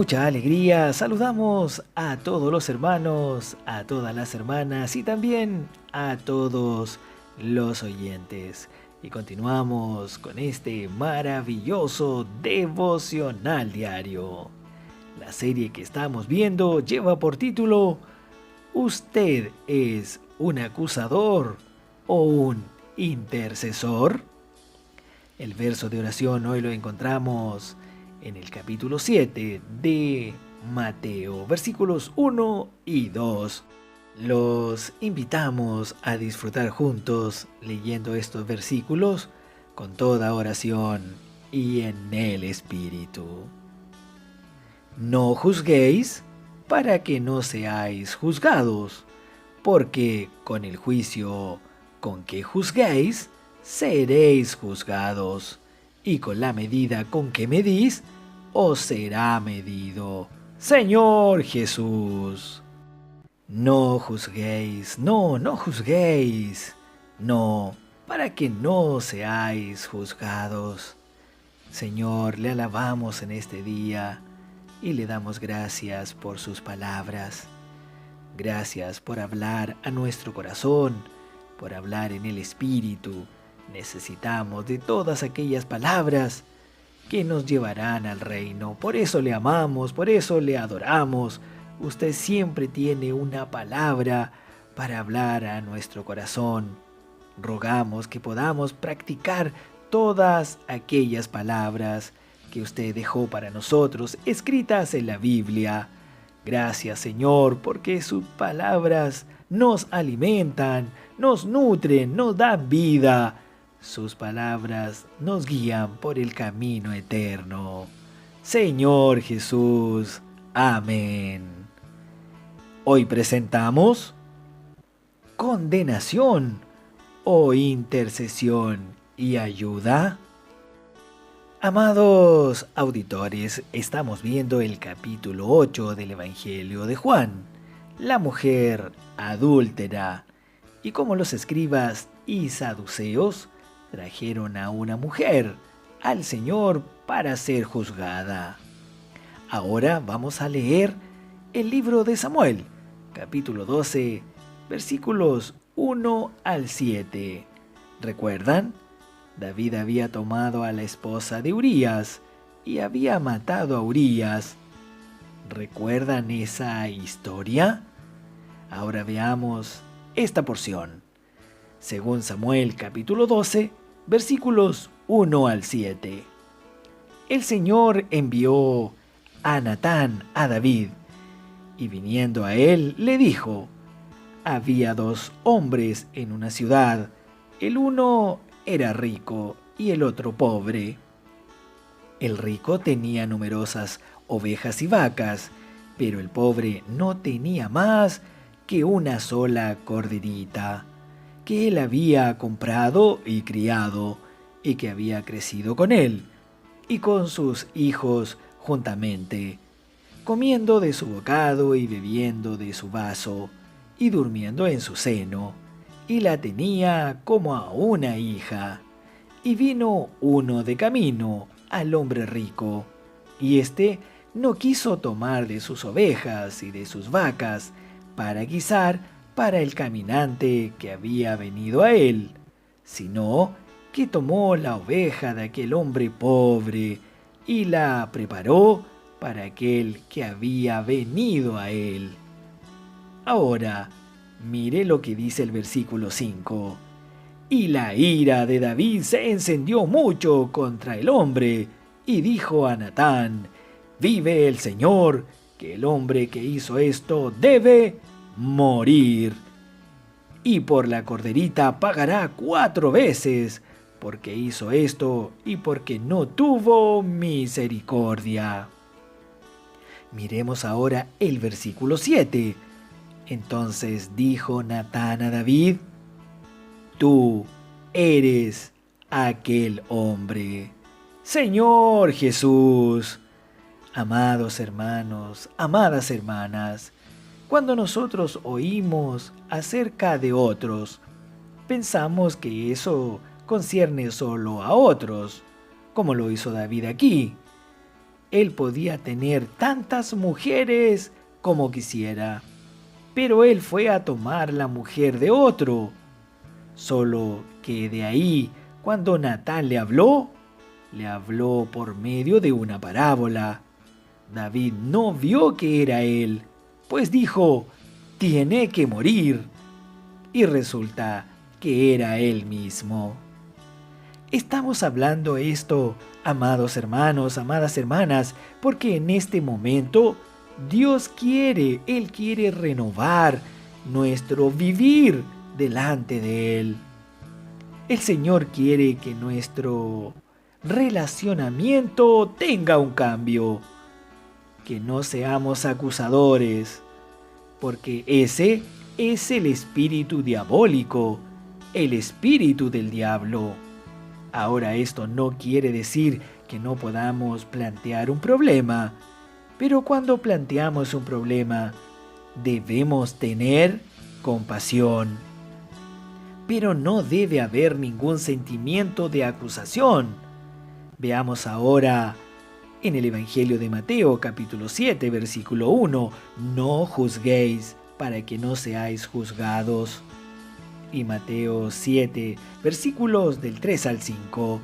mucha alegría saludamos a todos los hermanos, a todas las hermanas y también a todos los oyentes. Y continuamos con este maravilloso devocional diario. La serie que estamos viendo lleva por título ¿Usted es un acusador o un intercesor? El verso de oración hoy lo encontramos en el capítulo 7 de Mateo, versículos 1 y 2. Los invitamos a disfrutar juntos leyendo estos versículos con toda oración y en el Espíritu. No juzguéis para que no seáis juzgados, porque con el juicio con que juzguéis, seréis juzgados, y con la medida con que medís, os será medido. Señor Jesús. No juzguéis, no juzguéis, no, para que no seáis juzgados. Señor, le alabamos en este día y le damos gracias por sus palabras. Gracias por hablar a nuestro corazón, por hablar en el Espíritu. Necesitamos de todas aquellas palabras que nos llevarán al reino. Por eso le amamos, por eso le adoramos. Usted siempre tiene una palabra para hablar a nuestro corazón. Rogamos que podamos practicar todas aquellas palabras que usted dejó para nosotros, escritas en la Biblia. Gracias, Señor, porque sus palabras nos alimentan, nos nutren, nos dan vida. Sus palabras nos guían por el camino eterno. Señor Jesús. Amén. Hoy presentamos condenación o intercesión y ayuda. Amados auditores, estamos viendo el capítulo 8 del Evangelio de Juan, la mujer adúltera, y cómo los escribas y saduceos trajeron a una mujer al Señor para ser juzgada. Ahora vamos a leer el libro de Samuel, capítulo 12, versículos 1 al 7. ¿Recuerdan? David había tomado a la esposa de Urías y había matado a Urías. ¿Recuerdan esa historia? Ahora veamos esta porción. Según Samuel capítulo 12, versículos 1 al 7. El Señor envió a Natán a David, y viniendo a él le dijo: había 2 hombres en una ciudad, el uno era rico y el otro pobre. El rico tenía numerosas ovejas y vacas, pero el pobre no tenía más que una sola corderita, que él había comprado y criado, y que había crecido con él, y con sus hijos juntamente, comiendo de su bocado y bebiendo de su vaso, y durmiendo en su seno, y la tenía como a una hija. Y vino uno de camino al hombre rico, y éste no quiso tomar de sus ovejas y de sus vacas para guisar para el caminante que había venido a él, sino que tomó la oveja de aquel hombre pobre y la preparó para aquel que había venido a él. Ahora, mire lo que dice el versículo 5. Y la ira de David se encendió mucho contra el hombre, y dijo a Natán: vive el Señor, que el hombre que hizo esto debe morir. Y por la corderita pagará 4 veces, porque hizo esto y porque no tuvo misericordia. Miremos ahora el versículo 7. Entonces dijo Natán a David: tú eres aquel hombre. Señor Jesús. Amados hermanos, amadas hermanas, cuando nosotros oímos acerca de otros, pensamos que eso concierne solo a otros, como lo hizo David aquí. él podía tener tantas mujeres como quisiera, pero él fue a tomar la mujer de otro. Solo que de ahí, cuando Natán le habló por medio de una parábola. David no vio que era él, pues dijo, tiene que morir. Y resulta que era él mismo. Estamos hablando esto, amados hermanos, amadas hermanas, porque en este momento Él quiere renovar nuestro vivir delante de Él. El Señor quiere que nuestro relacionamiento tenga un cambio, que no seamos acusadores, porque ese es el espíritu diabólico, el espíritu del diablo. Ahora esto no quiere decir que no podamos plantear un problema, pero cuando planteamos un problema debemos tener compasión. Pero no debe haber ningún sentimiento de acusación. Veamos ahora en el Evangelio de Mateo capítulo 7 versículo 1, no juzguéis para que no seáis juzgados. Y Mateo 7 versículos del 3 al 5,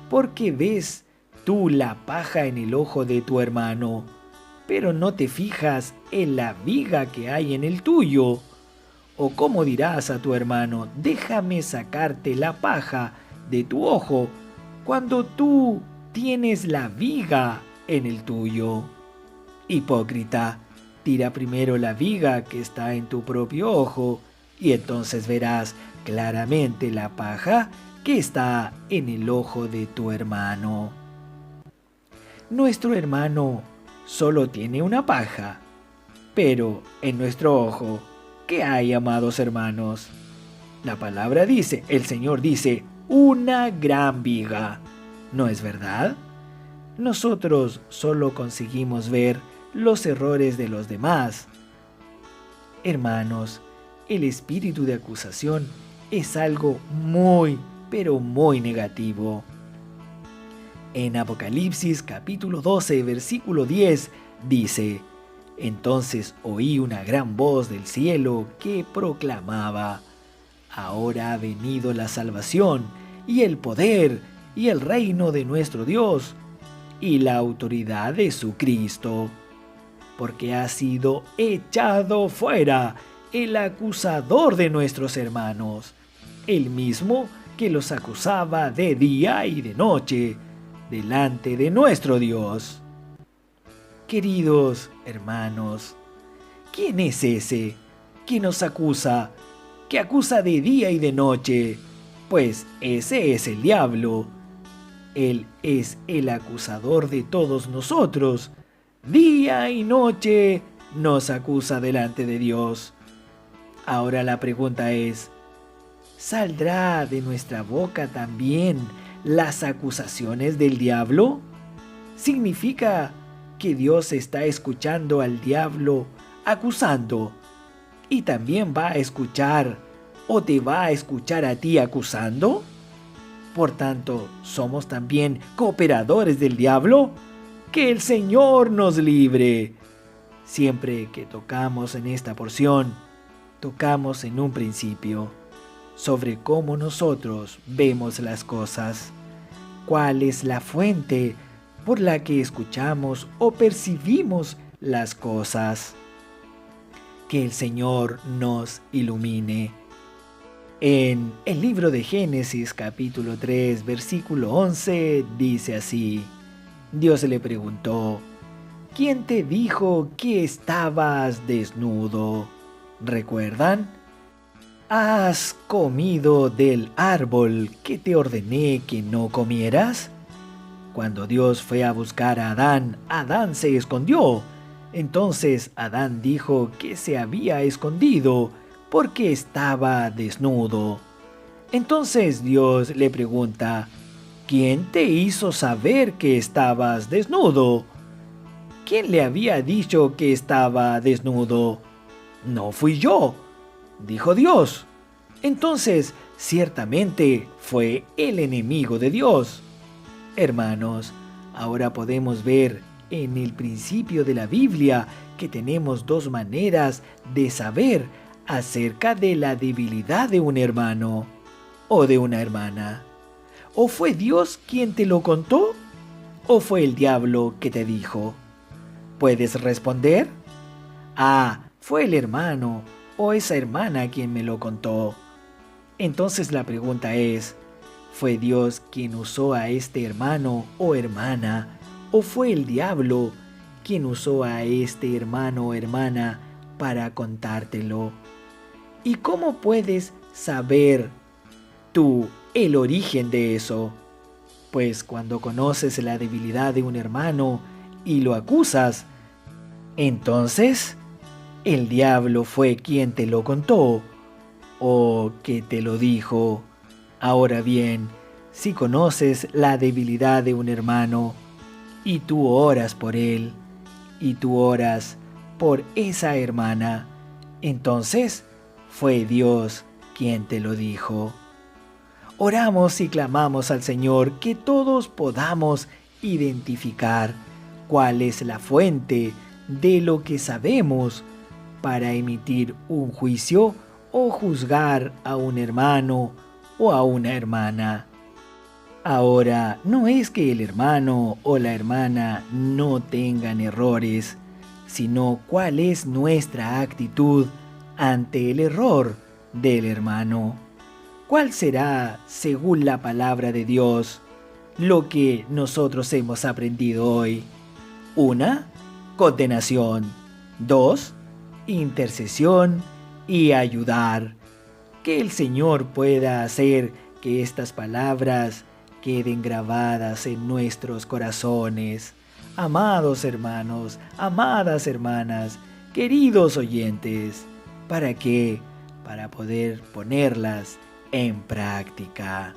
porque ves tú la paja en el ojo de tu hermano, pero no te fijas en la viga que hay en el tuyo. ¿O cómo dirás a tu hermano, déjame sacarte la paja de tu ojo, cuando tú tienes la viga en el tuyo? Hipócrita, tira primero la viga que está en tu propio ojo, y entonces verás claramente la paja que está en el ojo de tu hermano. Nuestro hermano solo tiene una paja, pero en nuestro ojo, ¿qué hay, amados hermanos? La palabra dice, el Señor dice, una gran viga. ¿No es verdad? Nosotros solo conseguimos ver los errores de los demás. Hermanos, el espíritu de acusación es algo muy, pero muy negativo. En Apocalipsis capítulo 12, versículo 10, dice, entonces oí una gran voz del cielo que proclamaba, ahora ha venido la salvación, y el poder, y el reino de nuestro Dios, y la autoridad de su Cristo, porque ha sido echado fuera el acusador de nuestros hermanos, el mismo que los acusaba de día y de noche, delante de nuestro Dios. Queridos hermanos, ¿quién es ese que nos acusa, que acusa de día y de noche? Pues ese es el diablo. Él es el acusador de todos nosotros. Día y noche nos acusa delante de Dios. Ahora la pregunta es, ¿saldrá de nuestra boca también las acusaciones del diablo? ¿Significa que Dios está escuchando al diablo acusando y también va a escuchar o te va a escuchar a ti acusando? Por tanto, ¿somos también cooperadores del diablo? ¡Que el Señor nos libre! Siempre que tocamos en esta porción, tocamos en un principio sobre cómo nosotros vemos las cosas, cuál es la fuente por la que escuchamos o percibimos las cosas. Que el Señor nos ilumine. En el libro de Génesis capítulo 3 versículo 11 dice así, Dios le preguntó, ¿quién te dijo que estabas desnudo? ¿Recuerdan? ¿Has comido del árbol que te ordené que no comieras? Cuando Dios fue a buscar a Adán, Adán se escondió. Entonces Adán dijo que se había escondido porque estaba desnudo. Entonces Dios le pregunta, ¿quién te hizo saber que estabas desnudo? ¿Quién le había dicho que estaba desnudo? No fui yo, dijo Dios. Entonces, ciertamente fue el enemigo de Dios. Hermanos, Ahora podemos ver en el principio de la Biblia que tenemos dos maneras de saber acerca de la debilidad de un hermano o de una hermana. ¿O fue Dios quien te lo contó? ¿O fue el diablo que te dijo? ¿Puedes responder? Fue el hermano o esa hermana quien me lo contó. Entonces la pregunta es, ¿fue Dios quien usó a este hermano o hermana? ¿O fue el diablo quien usó a este hermano o hermana para contártelo? ¿Y cómo puedes saber tú el origen de eso? Pues cuando conoces la debilidad de un hermano y lo acusas, entonces el diablo fue quien te lo contó o que te lo dijo. Ahora bien, si conoces la debilidad de un hermano y tú oras por él y tú oras por esa hermana, entonces fue Dios quien te lo dijo. Oramos y clamamos al Señor que todos podamos identificar cuál es la fuente de lo que sabemos para emitir un juicio o juzgar a un hermano o a una hermana. Ahora, no es que el hermano o la hermana no tengan errores, sino cuál es nuestra actitud ante el error del hermano. ¿Cuál será, según la palabra de Dios, lo que nosotros hemos aprendido hoy? 1. Condenación. 2. Intercesión y ayudar. Que el Señor pueda hacer que estas palabras queden grabadas en nuestros corazones. Amados hermanos, amadas hermanas, queridos oyentes, ¿para qué? Para poder ponerlas en práctica.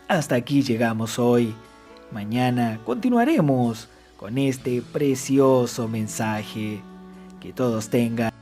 Hasta aquí llegamos hoy. Mañana continuaremos con este precioso mensaje. Que todos tengan